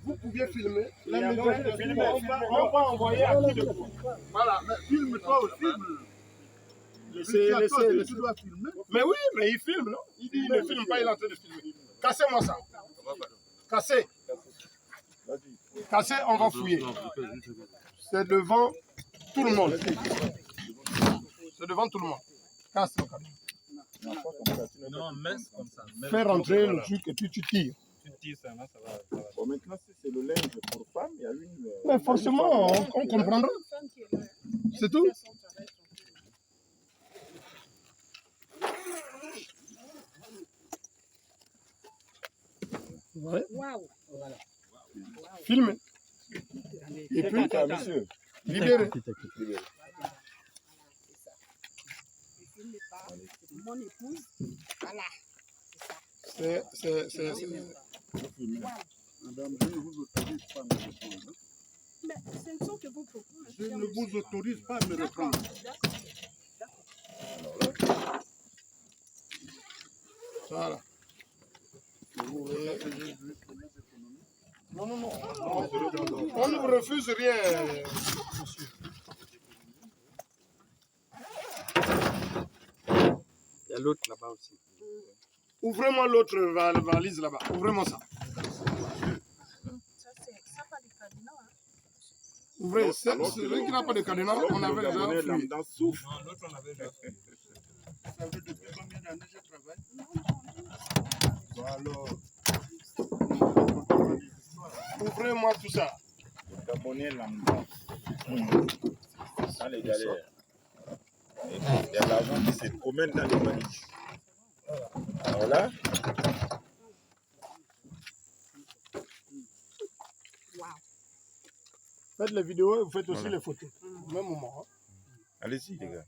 Vous pouviez filmer. On va envoyer à qui de coup. Voilà, mais filme-toi aussi. Laissez. Tu dois filmer. Mais oui, mais il filme, non? Il dit il ne filme pas, il est en train de filmer. Cassez-moi ça. Cassez. Cassez, on va fouiller. C'est devant tout le monde. C'est devant tout le monde. Casse le cadeau. Non, mince comme ça. Fais rentrer le truc et puis tu tires. Tu tires ça, là, ça va. Bon, maintenant, si c'est le linge pour femme, il y a une. Mais forcément, on comprendra. C'est tout. Ouais. Waouh. Filme. Et puis, monsieur. libérez. Mon épouse, voilà. C'est. Madame, je ne vous autorise pas à me reprendre. Mais ce ne sont que vos propos. Je ne vous autorise pas à me reprendre. Voilà. Non. On ne vous refuse rien, monsieur. Il y a l'autre là-bas aussi. Ouvrez-moi l'autre valise là-bas. Ouvrez-moi ça. Ça, pas de cadenas. Ouvrez. Celui qui n'a pas de cadenas, on avait déjà fouillé. Non, l'autre on avait déjà fait. Vous savez depuis combien d'années je travaille? Alors, Ouvrez-moi tout ça. Gabonais lambda. Dans les galères. Il y a de l'argent qui se promène dans les valises. Voilà. Faites les vidéos et vous faites aussi les photos. Au même moment. Allez-y, les gars.